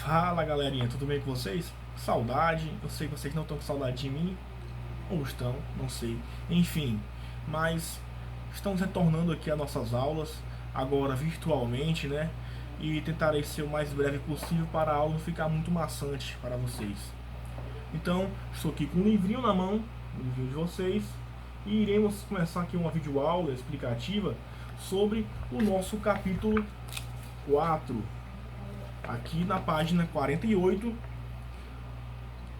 Fala galerinha, tudo bem com vocês? Saudade, eu sei que vocês não estão com saudade de mim, ou estão, não sei. Enfim, mas estamos retornando aqui às nossas aulas, agora virtualmente, né? E tentarei ser o mais breve possível para a aula não ficar muito maçante para vocês. Então, estou aqui com um livrinho na mão, o livrinho de vocês, e iremos começar aqui uma videoaula explicativa sobre o nosso capítulo 4. Aqui na página 48,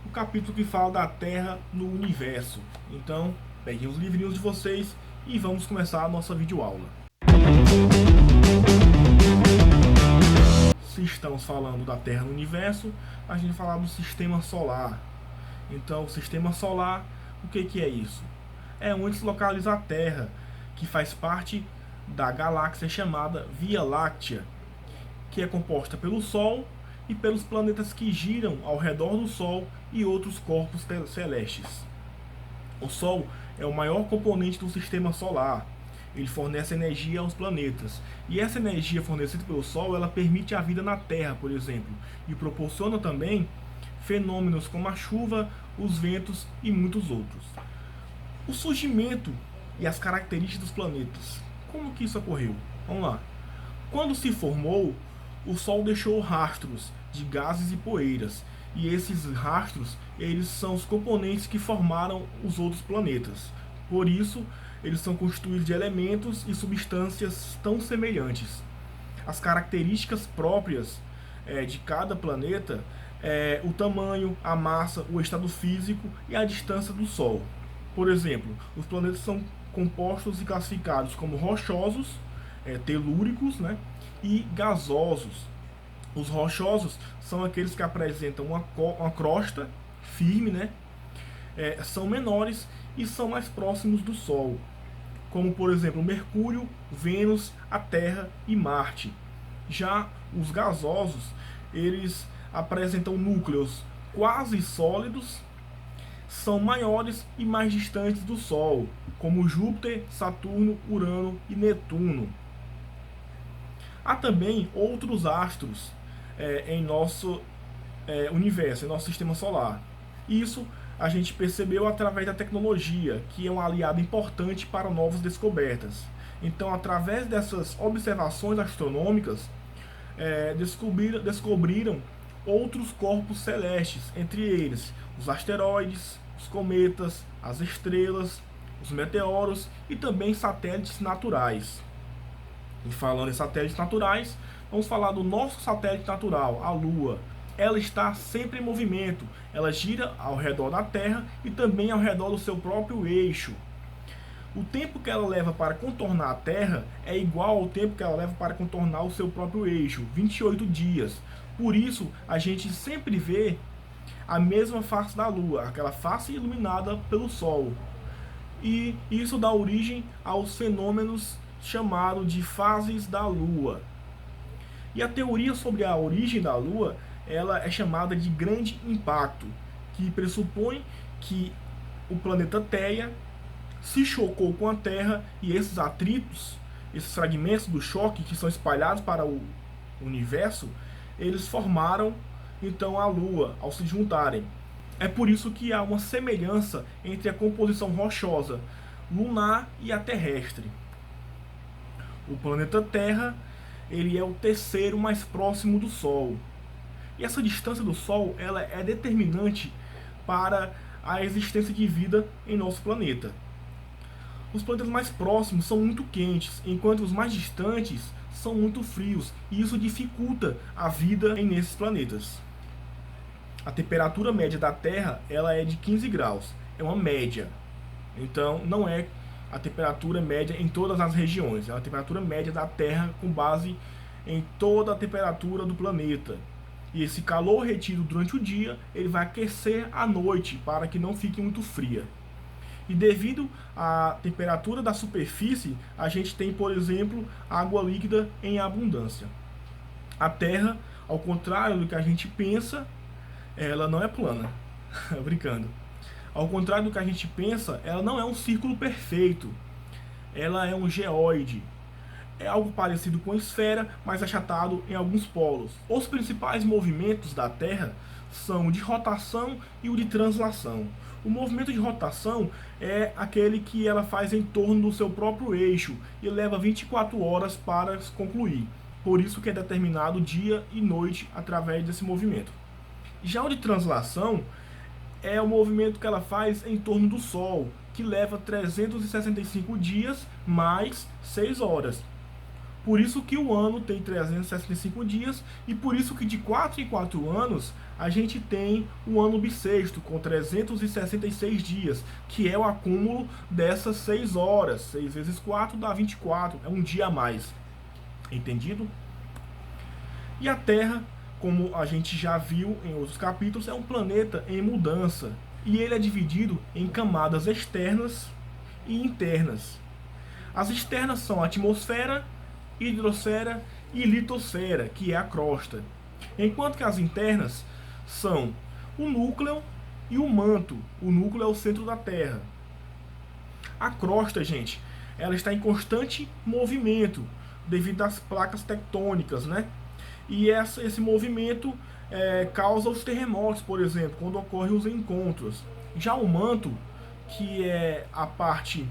o capítulo que fala da Terra no Universo. Então, peguem os livrinhos de vocês e vamos começar a nossa videoaula. Se estamos falando da Terra no Universo, a gente vai falar do Sistema Solar. Então, o Sistema Solar, o que é isso? É onde se localiza a Terra, que faz parte da galáxia chamada Via Láctea, que é composta pelo Sol e pelos planetas que giram ao redor do Sol e outros corpos celestes. O Sol é o maior componente do Sistema Solar. Ele fornece energia aos planetas. E essa energia fornecida pelo Sol, ela permite a vida na Terra, por exemplo, e proporciona também fenômenos como a chuva, os ventos e muitos outros. O surgimento e as características dos planetas. Como que isso ocorreu? Vamos lá. Quando se formou, o Sol deixou rastros de gases e poeiras, e esses rastros, eles são os componentes que formaram os outros planetas. Por isso, eles são constituídos de elementos e substâncias tão semelhantes. As características próprias de cada planeta é o tamanho, a massa, o estado físico e a distância do Sol. Por exemplo, os planetas são compostos e classificados como rochosos, telúricos, né? E gasosos. Os rochosos são aqueles que apresentam uma crosta firme, né? São menores e são mais próximos do Sol, como por exemplo Mercúrio, Vênus, a Terra e Marte. Já os gasosos, eles apresentam núcleos quase sólidos, são maiores e mais distantes do Sol, como Júpiter, Saturno, Urano e Netuno. Há também outros astros em nosso universo, em nosso sistema solar. Isso a gente percebeu através da tecnologia, que é um aliado importante para novas descobertas. Então, através dessas observações astronômicas, descobriram outros corpos celestes, entre eles os asteroides, os cometas, as estrelas, os meteoros e também satélites naturais. E falando em satélites naturais, vamos falar do nosso satélite natural, a Lua. Ela está sempre em movimento, ela gira ao redor da Terra e também ao redor do seu próprio eixo. O tempo que ela leva para contornar a Terra é igual ao tempo que ela leva para contornar o seu próprio eixo, 28 dias. Por isso, a gente sempre vê a mesma face da Lua, aquela face iluminada pelo Sol. E isso dá origem aos fenômenos chamados de fases da Lua. E a teoria sobre a origem da Lua, ela é chamada de grande impacto, que pressupõe que o planeta Theia se chocou com a Terra e esses atritos, esses fragmentos do choque que são espalhados para o universo, eles formaram então a Lua ao se juntarem. É por isso que há uma semelhança entre a composição rochosa lunar e a terrestre. O planeta Terra, ele é o terceiro mais próximo do Sol. E essa distância do Sol, ela é determinante para a existência de vida em nosso planeta. Os planetas mais próximos são muito quentes, enquanto os mais distantes são muito frios, e isso dificulta a vida nesses planetas. A temperatura média da Terra, ela é de 15 graus, é uma média. Então, não é a temperatura média em todas as regiões, é a temperatura média da Terra com base em toda a temperatura do planeta. E esse calor retido durante o dia, ele vai aquecer à noite para que não fique muito fria. E devido à temperatura da superfície, a gente tem, por exemplo, água líquida em abundância. A Terra, ao contrário do que a gente pensa, ela não é plana. Brincando. Ao contrário do que a gente pensa, ela não é um círculo perfeito. Ela é um geóide. é algo parecido com a esfera, mas achatado em alguns polos. Os principais movimentos da Terra são o de rotação e o de translação. O movimento de rotação é aquele que ela faz em torno do seu próprio eixo e leva 24 horas para concluir. Por isso que é determinado dia e noite através desse movimento. Já o de translação é o movimento que ela faz em torno do Sol, que leva 365 dias mais 6 horas. Por isso que o ano tem 365 dias e por isso que de 4 em 4 anos a gente tem o ano bissexto com 366 dias, que é o acúmulo dessas 6 horas. 6 vezes 4 dá 24, é um dia a mais. Entendido? E a Terra, como a gente já viu em outros capítulos, é um planeta em mudança. E ele é dividido em camadas externas e internas. As externas são a atmosfera, hidrosfera e litosfera, que é a crosta. Enquanto que as internas são o núcleo e o manto. O núcleo é o centro da Terra. A crosta, gente, ela está em constante movimento devido às placas tectônicas, né? E esse movimento causa os terremotos, por exemplo, quando ocorrem os encontros. Já o manto, que é a parte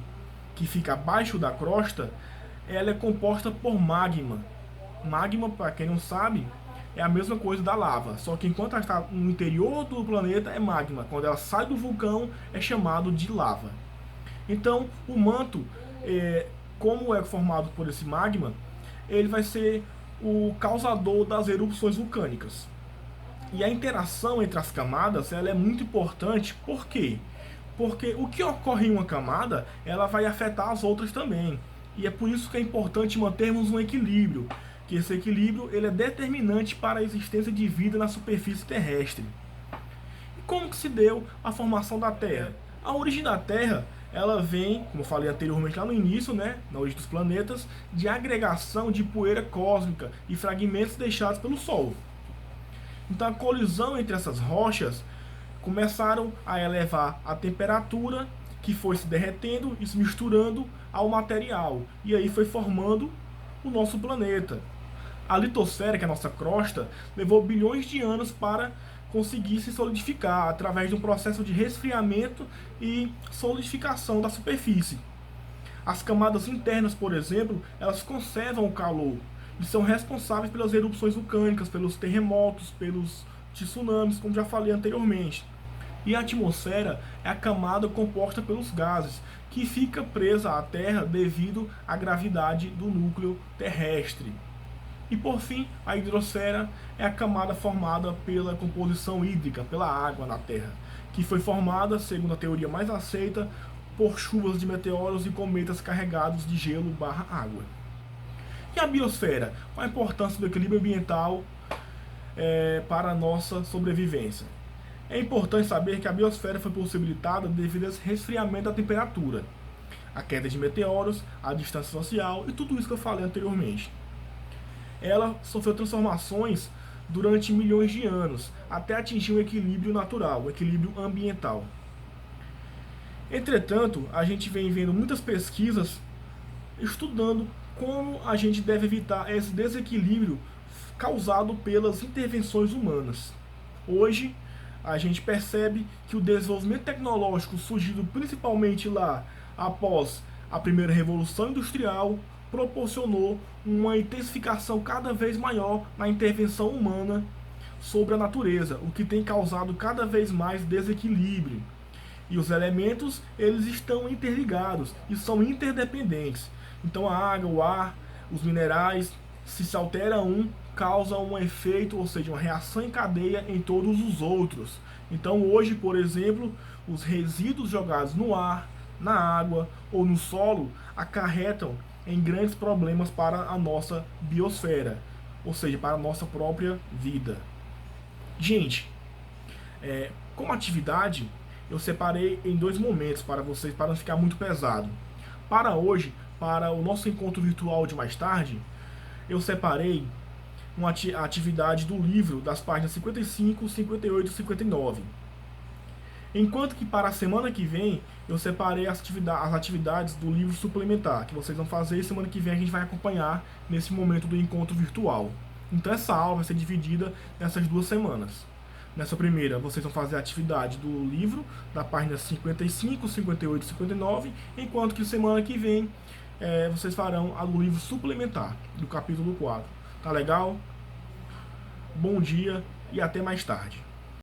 que fica abaixo da crosta, ela é composta por magma. Magma, para quem não sabe, é a mesma coisa da lava, só que enquanto ela está no interior do planeta é magma, quando ela sai do vulcão é chamado de lava. Então, o manto, como é formado por esse magma, ele vai ser o causador das erupções vulcânicas. E a interação entre as camadas ela é muito importante, por quê? Porque o que ocorre em uma camada, ela vai afetar as outras também. E é por isso que é importante mantermos um equilíbrio, que esse equilíbrio ele é determinante para a existência de vida na superfície terrestre. E como que se deu a formação da Terra? A origem da Terra, ela vem, como eu falei anteriormente lá no início, né, na origem dos planetas, de agregação de poeira cósmica e fragmentos deixados pelo Sol. Então a colisão entre essas rochas começaram a elevar a temperatura, que foi se derretendo e se misturando ao material. E aí foi formando o nosso planeta. A litosfera, que é a nossa crosta, levou bilhões de anos para conseguir se solidificar através de um processo de resfriamento e solidificação da superfície. As camadas internas, por exemplo, elas conservam o calor e são responsáveis pelas erupções vulcânicas, pelos terremotos, pelos tsunamis, como já falei anteriormente. E a atmosfera é a camada composta pelos gases, que fica presa à Terra devido à gravidade do núcleo terrestre. E por fim, a hidrosfera é a camada formada pela composição hídrica, pela água na Terra, que foi formada, segundo a teoria mais aceita, por chuvas de meteoros e cometas carregados de gelo/água. E a biosfera? Qual a importância do equilíbrio ambiental para a nossa sobrevivência? É importante saber que a biosfera foi possibilitada devido ao resfriamento da temperatura, a queda de meteoros, a distância social e tudo isso que eu falei anteriormente. Ela sofreu transformações durante milhões de anos, até atingir um equilíbrio natural, um equilíbrio ambiental. Entretanto, a gente vem vendo muitas pesquisas estudando como a gente deve evitar esse desequilíbrio causado pelas intervenções humanas. Hoje, a gente percebe que o desenvolvimento tecnológico surgido principalmente lá após a primeira revolução industrial proporcionou uma intensificação cada vez maior na intervenção humana sobre a natureza, o que tem causado cada vez mais desequilíbrio. E os elementos, eles estão interligados e são interdependentes. Então a água, o ar, os minerais, se altera um, causa um efeito, ou seja, uma reação em cadeia em todos os outros. Então hoje, por exemplo, os resíduos jogados no ar, na água ou no solo acarretam em grandes problemas para a nossa biosfera, ou seja, para a nossa própria vida. Gente, como atividade, eu separei em 2 momentos para vocês, para não ficar muito pesado. Para hoje, para o nosso encontro virtual de mais tarde, eu separei uma atividade do livro das páginas 55, 58 e 59. Enquanto que para a semana que vem, eu separei as atividades do livro suplementar, que vocês vão fazer, e semana que vem a gente vai acompanhar nesse momento do encontro virtual. Então essa aula vai ser dividida nessas 2 semanas. Nessa primeira, vocês vão fazer a atividade do livro, da página 55, 58 e 59, enquanto que semana que vem vocês farão a do livro suplementar, do capítulo 4. Tá legal? Bom dia e até mais tarde.